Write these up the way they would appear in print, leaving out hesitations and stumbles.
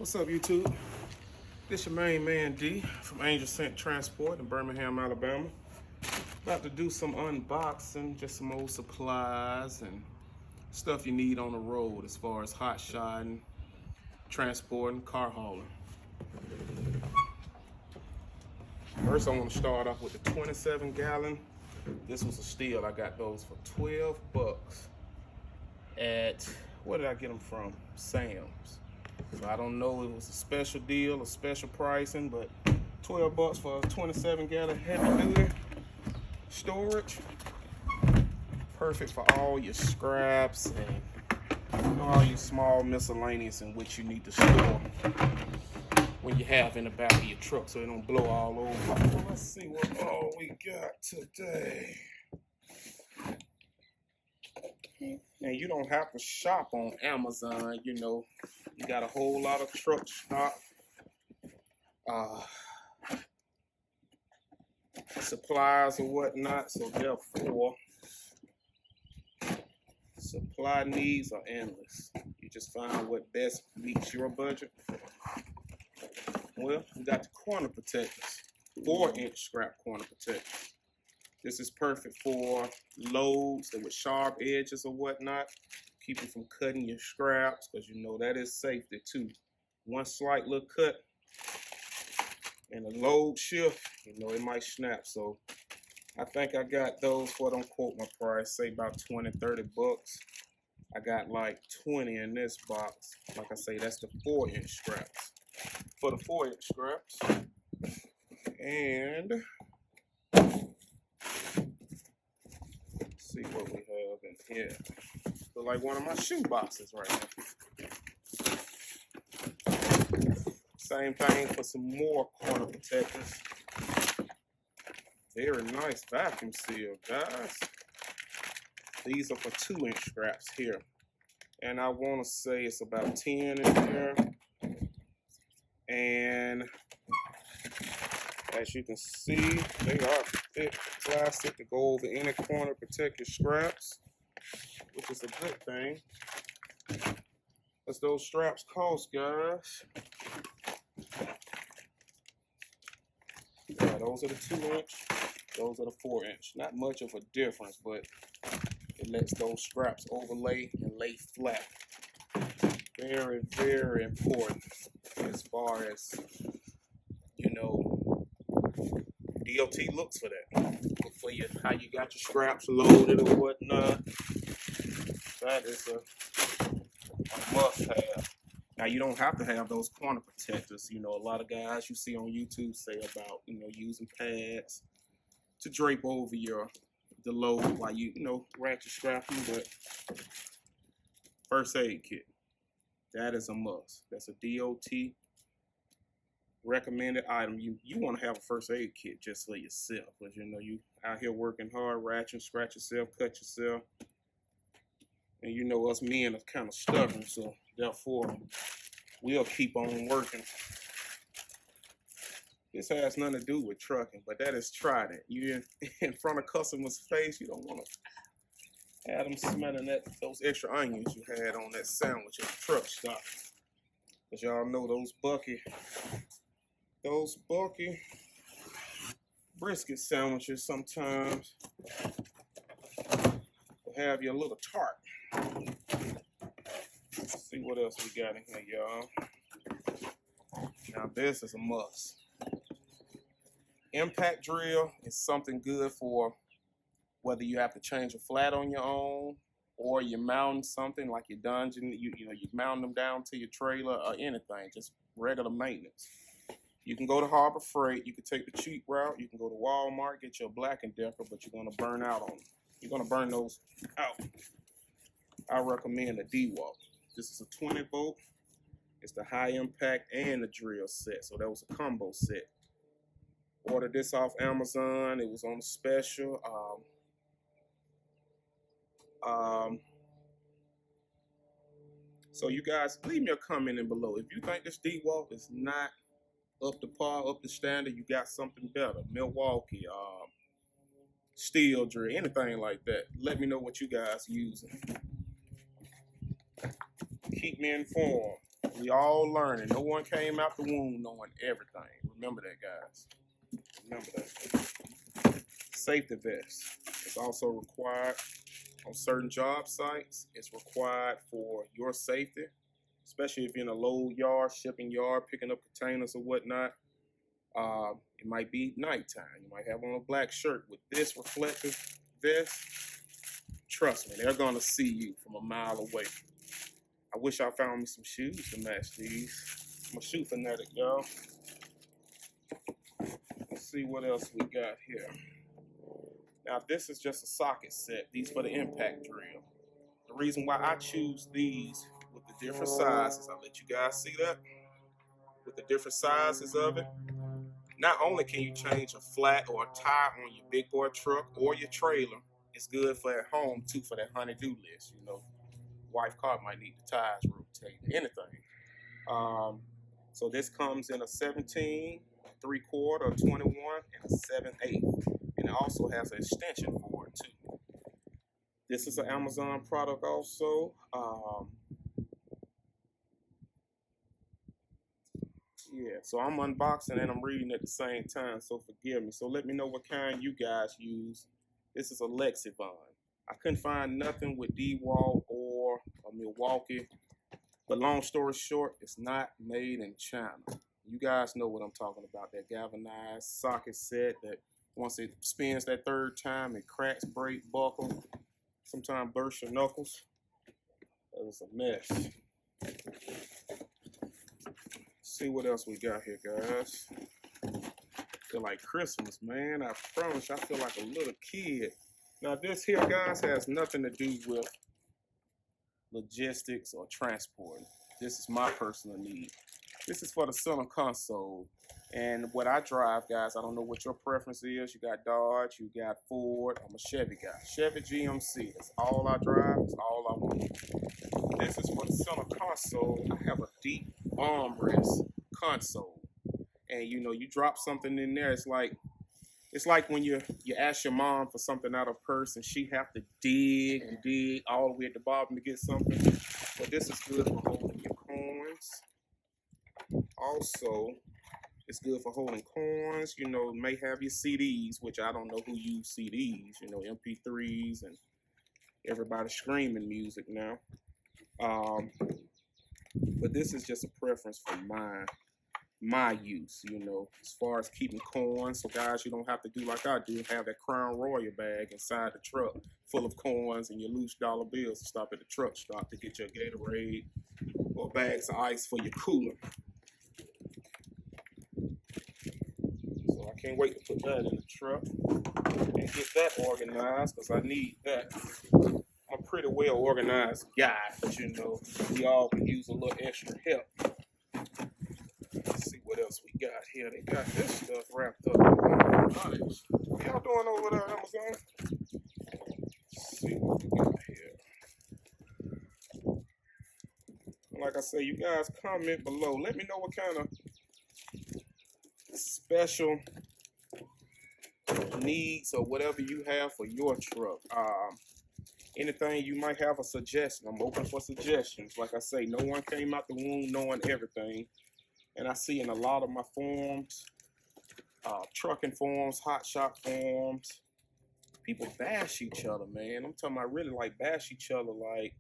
What's up, YouTube? This your main man D from Angel Scent Transport in Birmingham, Alabama. About to do some unboxing, just some old supplies and stuff you need on the road as far as hot shodding, transporting, car hauling. First, I want to start off with the 27-gallon. This was a steal. I got those for 12 bucks at, where did I get them from? Sam's. So I don't know if it was a special deal or special pricing, but 12 bucks for a 27-gallon heavy duty storage. Perfect for all your scraps and all your small miscellaneous in which you need to store when you have in the back of your truck so it don't blow all over. Well, let's see what all we got today. And you don't have to shop on Amazon, you know. You got a whole lot of truck stock, supplies or whatnot, so therefore supply needs are endless. You just find what best meets your budget. Well, we got the corner protectors, 4-inch scrap corner protectors. This is perfect for loads that with sharp edges or whatnot. Keep you from cutting your scraps, because you know that is safety too. One slight little cut and a load shift, you know it might snap. So I think I got those for, don't quote my price, say about 20, 30 bucks. I got like 20 in this box. Like I say, that's the 4-inch scraps. For the 4-inch scraps. And let's see what we have in here. Look like one of my shoe boxes right now. Same thing for some more corner protectors. Very nice vacuum seal, guys. These are for 2-inch scraps here. And I want to say it's about 10 in there. And as you can see, they are thick plastic to go over any corner, protect your scraps, which is a good thing. As those straps cost, guys. Yeah, those are the 2-inch, those are the 4-inch. Not much of a difference, but it lets those scraps overlay and lay flat. Very, very important as far as, you know, DOT looks for that. Look for you, how you got your scraps loaded or whatnot. That is a must-have. Now, you don't have to have those corner protectors. You know, a lot of guys you see on YouTube say about, you know, using pads to drape over the load while you ratchet strapping. But first aid kit, that is a must. That's a DOT recommended item. You want to have a first aid kit just for yourself, because you know you out here working hard, ratchet, scratch yourself, cut yourself. And you know us men are kind of stubborn, so therefore we'll keep on working. This has nothing to do with trucking, but that is Trident. You in front of customers' face, you don't want to have them smelling those extra onions you had on that sandwich at the truck stop. Because y'all know those bulky brisket sandwiches sometimes will have you a little tart. Let's see what else we got in here, y'all. Now this is a must. Impact drill is something good for whether you have to change a flat on your own, or you're mounting something like your dungeon, you mount them down to your trailer or anything, just regular maintenance. You can go to Harbor Freight, you can take the cheap route, you can go to Walmart, get your Black & Decker, but you're gonna burn out on them. You're gonna burn those out. I recommend a DeWalt. This is a 20 volt. It's the high impact and the drill set, so that was a combo set. Ordered this off Amazon. It was on special. So you guys, leave me a comment in below. If you think this DeWalt is not up to par, up to standard, you got something better. Milwaukee, steel drill, anything like that. Let me know what you guys using. Keep me informed. We all learning. No one came out the womb knowing everything. Remember that, guys. Remember that. Safety vest is also required on certain job sites. It's required for your safety, especially if you're in a load yard, shipping yard, picking up containers or whatnot. It might be nighttime. You might have on a black shirt with this reflective vest. Trust me, they're gonna see you from a mile away. I wish I found me some shoes to match these. I'm a shoe fanatic, y'all. Let's see what else we got here. Now, this is just a socket set. These for the impact drill. The reason why I choose these with the different sizes, I'll let you guys see that. With the different sizes of it, not only can you change a flat or a tire on your big boy truck or your trailer, it's good for at home too for that honey-do list. You know, wife car might need the tires rotated, anything. So this comes in a 17, 3/4, 21, and a 7/8. And it also has an extension for it too. This is an Amazon product also. Yeah, so I'm unboxing and I'm reading at the same time, so forgive me. So let me know what kind you guys use. This is a Lexivon. I couldn't find nothing with DeWalt or a Milwaukee, but long story short, it's not made in China. You guys know what I'm talking about, that galvanized socket set that once it spins that third time, it cracks, break, buckle, sometimes burst your knuckles. That was a mess. See what else we got here, guys. Feel like Christmas, man. I promise I feel like a little kid. Now this here, guys, has nothing to do with logistics or transporting. This is my personal need. This is for the center console. And what I drive, guys, I don't know what your preference is. You got Dodge, you got Ford. I'm a Chevy guy. Chevy GMC. That's all I drive. That's all I want. This is for the center console. I have a deep armrest console. And you know, you drop something in there, it's like when you ask your mom for something out of purse and she have to dig and dig all the way at the bottom to get something. But this is good for holding your coins. Also, it's good for holding coins. You know, may have your CDs, which I don't know who use CDs. You know, MP3s and everybody screaming music now. But this is just a preference for my use, you know, as far as keeping coins. So guys, you don't have to do like I do, have that Crown Royal bag inside the truck full of coins and your loose dollar bills to stop at the truck stop to get your Gatorade or bags of ice for your cooler. So I can't wait to put that in the truck and get that organized, because I need that. I'm a pretty well organized guy, but you know, we all can use a little extra help. Let's see what else we got here. They got this stuff wrapped up. Nice. What y'all doing over there, Amazon? Let's see what we got here. Like I say, you guys comment below. Let me know what kind of special needs or whatever you have for your truck. Anything you might have a suggestion. I'm open for suggestions. Like I say, no one came out the womb knowing everything. And I see in a lot of my forums, trucking forums, hot shop forums, people bash each other, man. I'm talking about really like bash each other, like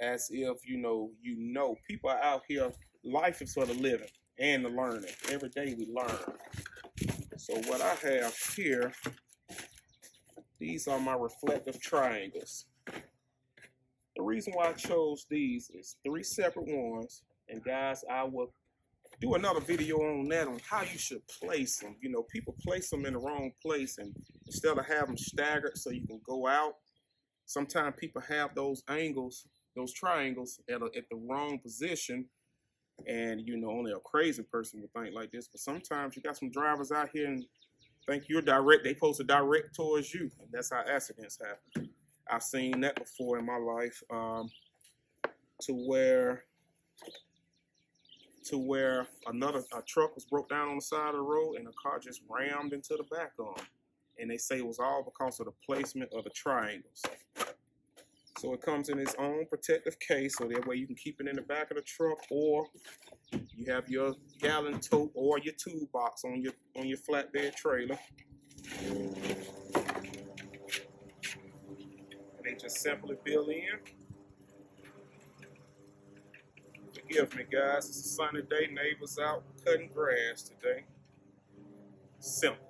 as if, you know, people are out here. Life is for the living and the learning. Every day we learn. So what I have here, these are my reflective triangles. The reason why I chose these is 3 separate ones. And guys, I will do another video on that, on how you should place them. You know, people place them in the wrong place, and instead of having them staggered so you can go out, sometimes people have those angles, those triangles at the wrong position. And, you know, only a crazy person would think like this. But sometimes you got some drivers out here and think you're direct. They supposed to direct towards you. And that's how accidents happen. I've seen that before in my life, to where a truck was broke down on the side of the road and a car just rammed into the back of them. And they say it was all because of the placement of the triangles. So it comes in its own protective case, so that way you can keep it in the back of the truck, or you have your gallon tote or your toolbox on your flatbed trailer. And they just simply build in. Forgive me, guys. It's a sunny day. Neighbors out cutting grass today. Simple.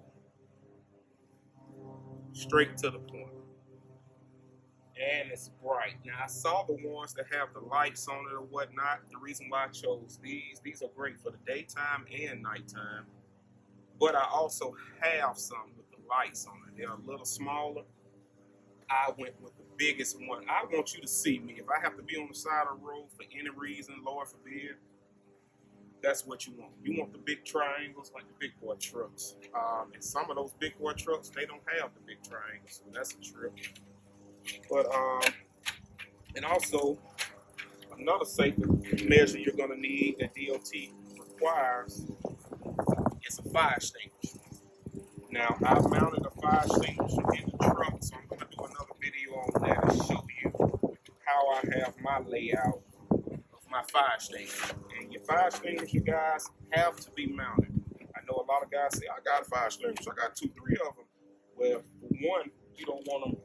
Straight to the point. And it's bright. Now, I saw the ones that have the lights on it or whatnot. The reason why I chose these are great for the daytime and nighttime. But I also have some with the lights on it. They're a little smaller. I went with the biggest one. I want you to see me. If I have to be on the side of the road for any reason, Lord forbid, that's what you want. You want the big triangles like the big boy trucks. And some of those big boy trucks, they don't have the big triangles. So that's a trip. But, and also, another safety measure you're going to need that DOT requires is a fire extinguisher. Now, I mounted a fire extinguisher in the truck, so I'm going to do another video on that and show you how I have my layout of my fire extinguisher. And your fire extinguisher, guys, have to be mounted. I know a lot of guys say, I got a fire extinguisher, I got 2, 3 of them. Well, for one, you don't want them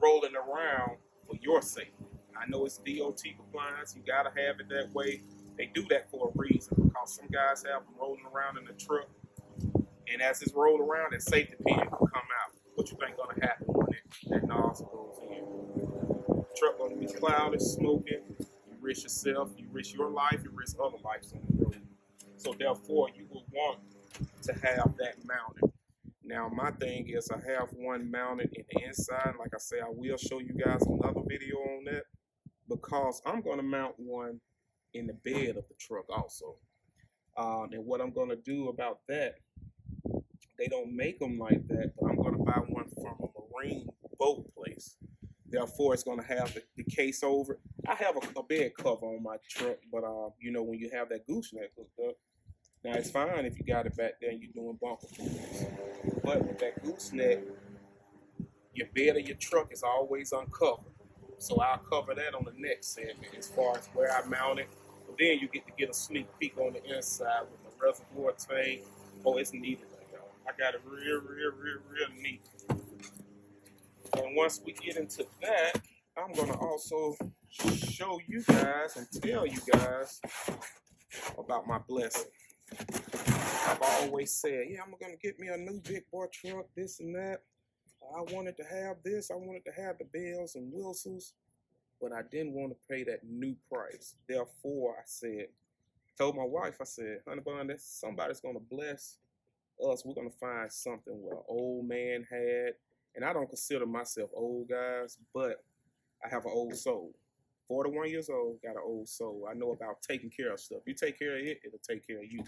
rolling around for your safety. I know it's DOT compliance, you got to have it that way. They do that for a reason, because some guys have them rolling around in the truck. And as it's rolled around, that safety pin will come out. What you think gonna happen when that nozzle goes in? The truck gonna be cloudy, smoking. You risk yourself, you risk your life, you risk other lives on the road. So therefore, you will want to have that mounted. Now, my thing is I have one mounted in the inside. Like I say, I will show you guys another video on that, because I'm gonna mount one in the bed of the truck also. And what I'm gonna do about that, they don't make them like that, but I'm going to buy one from a marine boat place. Therefore, it's going to have the case over it. I have a bed cover on my truck, but you know, when you have that gooseneck hooked up, now it's fine if you got it back there and you're doing bumper pulls. But with that gooseneck, your bed of your truck is always uncovered. So I'll cover that on the next segment as far as where I mount it. But then you get to get a sneak peek on the inside with the reservoir tank. Oh, it's needed. I got it real neat. And once we get into that, I'm going to also show you guys and tell you guys about my blessing. I've always said, yeah, I'm going to get me a new big boy truck, this and that. I wanted to have this. I wanted to have the bells and whistles, but I didn't want to pay that new price. Therefore, I told my wife, I said, honey bun, somebody's going to bless us. We're going to find something what an old man had. And I don't consider myself old, guys, but I have an old soul. 41 years old, got an old soul. I know about taking care of stuff. You take care of it, it'll take care of you.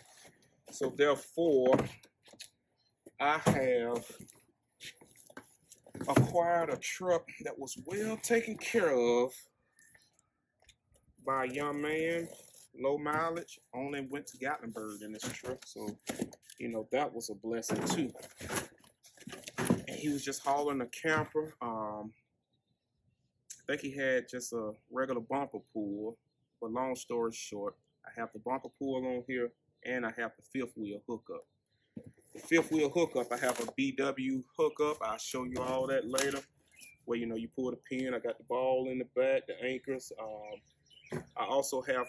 So therefore, I have acquired a truck that was well taken care of by a young man, low mileage. Only went to Gatlinburg in this truck, so you know that was a blessing too. And he was just hauling a camper. I think he had just a regular bumper pull, but long story short, I have the bumper pull on here and I have the fifth wheel hookup. The fifth wheel hookup, I have a BW hookup. I'll show you all that later. Where you know you pull the pin, I got the ball in the back, the anchors. I also have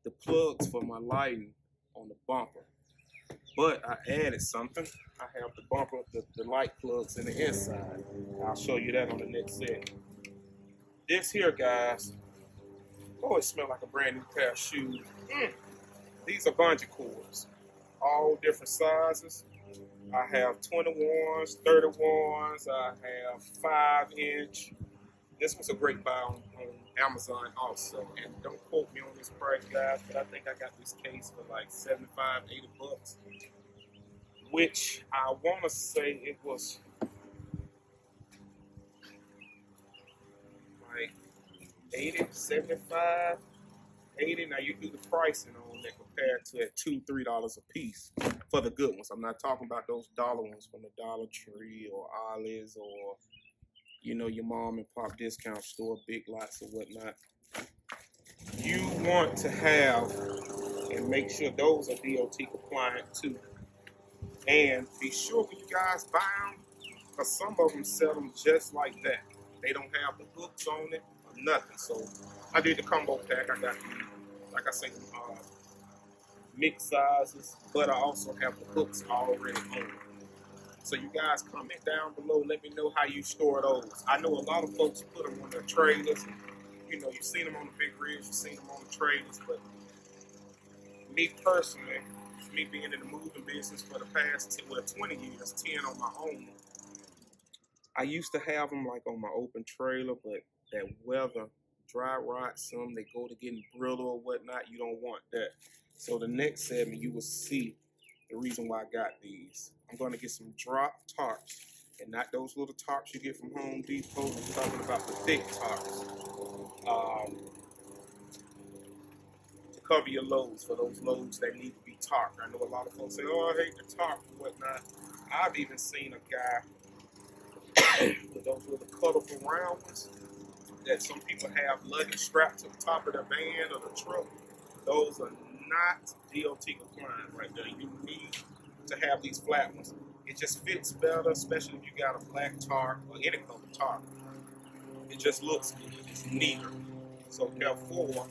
the plugs for my lighting on the bumper. But I added something. I have the bumper, the light plugs in the inside. I'll show you that on the next set. This here, guys, oh, it smells like a brand new pair of shoes. These are bungee cords, all different sizes. I have 21s, 31s, I have 5-inch. This was a great buy on Amazon also. And don't quote me on this price, guys, but I think I got this case for like 75, 80 bucks. Which I want to say it was like 80, 75, 80. Now you do the pricing on that compared to at $2, $3 a piece for the good ones. I'm not talking about those dollar ones from the Dollar Tree or Ollie's or you know, your mom and pop discount store, Big Lots or whatnot. You want to have and make sure those are DOT compliant too. And be sure when you guys buy them, because some of them sell them just like that. They don't have the hooks on it or nothing. So I did the combo pack. I got, like I say, mixed sizes, but I also have the hooks already on it. So you guys comment down below. Let me know how you store those. I know a lot of folks put them on their trailers. You know, you've seen them on the big rigs, you've seen them on the trailers, but me personally, me being in the moving business for the past 20 years, 10 on my own, I used to have them like on my open trailer, but that weather dry rot some, they go to getting brittle or whatnot. You don't want that. So the next segment, you will see the reason why I got these. I'm going to get some drop tarps, and not those little tarps you get from Home Depot. I'm talking about the thick tarps. To cover your loads, for those loads that need to be tarped. I know a lot of folks say, oh, I hate the tarp and whatnot. I've even seen a guy with those little colorful round ones that some people have luggage strapped to the top of their van or the truck. Those are not DOT compliant right there. You need to have these flat ones. It just fits better, especially if you got a black tarp or any color tarp. It just looks good. It's neater. So therefore,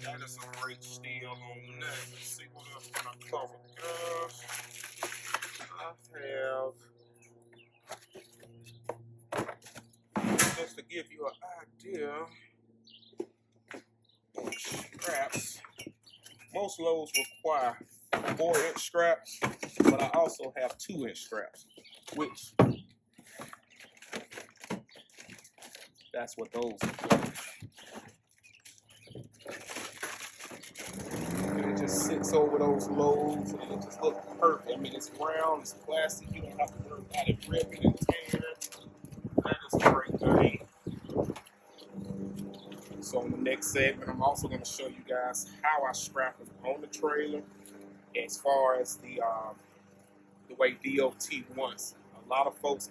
that is a great steal on that. Let's see what else can I cover. I have, just to give you an idea, straps. Most loads require 4-inch straps, but I also have 2-inch straps, which that's what those are. And it just sits over those loads and it just looks perfect. I mean, it's round, it's plastic, you don't have to worry about it ripping and tearing. That is a great thing. So in the next segment, I'm also going to show you guys how I strap them on the trailer as far as the way DOT wants. A lot of folks,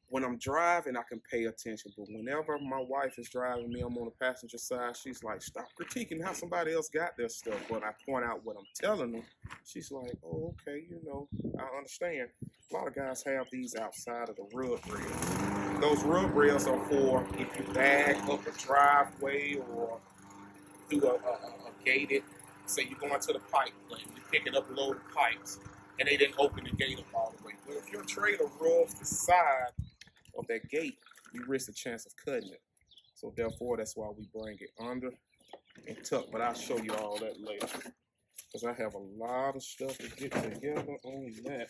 when I'm driving, I can pay attention, but whenever my wife is driving me, I'm on the passenger side, she's like, stop critiquing how somebody else got their stuff. But I point out what I'm telling them, she's like, oh, okay, you know, I understand. A lot of guys have these outside of the rub rails. Those rub rails are for if you bag up a driveway or through a gated, say you're going to the pipe plant, you're picking up a load of pipes, and they didn't open the gate up all the way. Well, if your trailer rubs the side of that gate, you risk the chance of cutting it. So therefore, that's why we bring it under and tuck. But I'll show you all that later, because I have a lot of stuff to get together on that.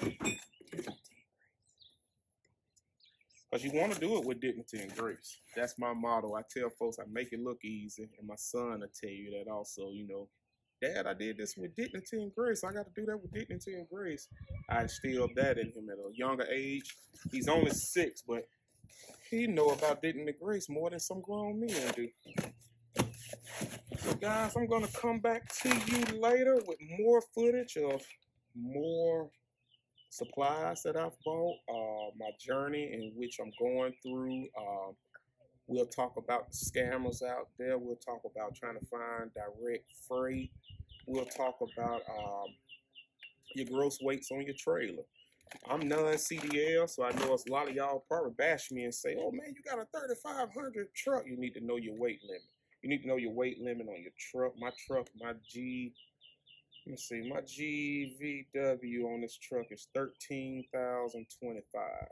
Because you want to do it with dignity and grace. That's my motto. I tell folks I make it look easy, and my son will tell you that also. You know, Dad, I did this with dignity and grace. I got to do that with dignity and grace. I instilled that in him at a younger age. He's only 6, but he know about dignity and grace more than some grown men do. So guys, I'm going to come back to you later with more footage of more supplies that I've bought, my journey in which I'm going through. We'll talk about the scammers out there. We'll talk about trying to find direct freight. We'll talk about your gross weights on your trailer. I'm non-CDL, so I know a lot of y'all probably bash me and say, oh man, you got a 3500 truck. You need to know your weight limit. You need to know your weight limit on your truck. My GVW on this truck is 13,025.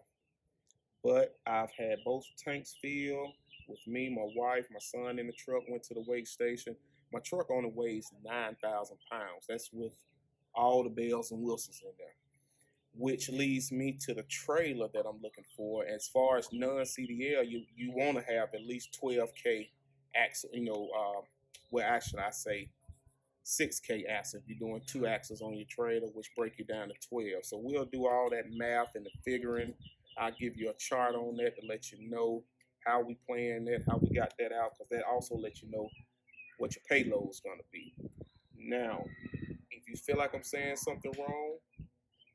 But I've had both tanks filled with me, my wife, my son in the truck, went to the weigh station. My truck only weighs 9,000 pounds. That's with all the bells and whistles in there, which leads me to the trailer that I'm looking for. As far as non-CDL, you want to have at least 12K axle, well, actually I say 6K axle. You're doing 2 axles on your trailer, which break you down to 12. So we'll do all that math and the figuring. I'll give you a chart on that to let you know how we plan that, how we got that out, because that also lets you know what your payload is going to be. Now, if you feel like I'm saying something wrong,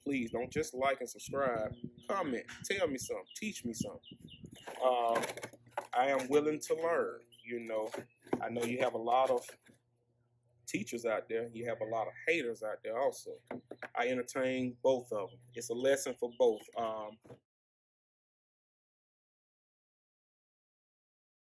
please don't just like and subscribe. comment, tell me something, teach me something. I am willing to learn. You know, I know you have a lot of teachers out there. You have a lot of haters out there also. I entertain both of them. It's a lesson for both.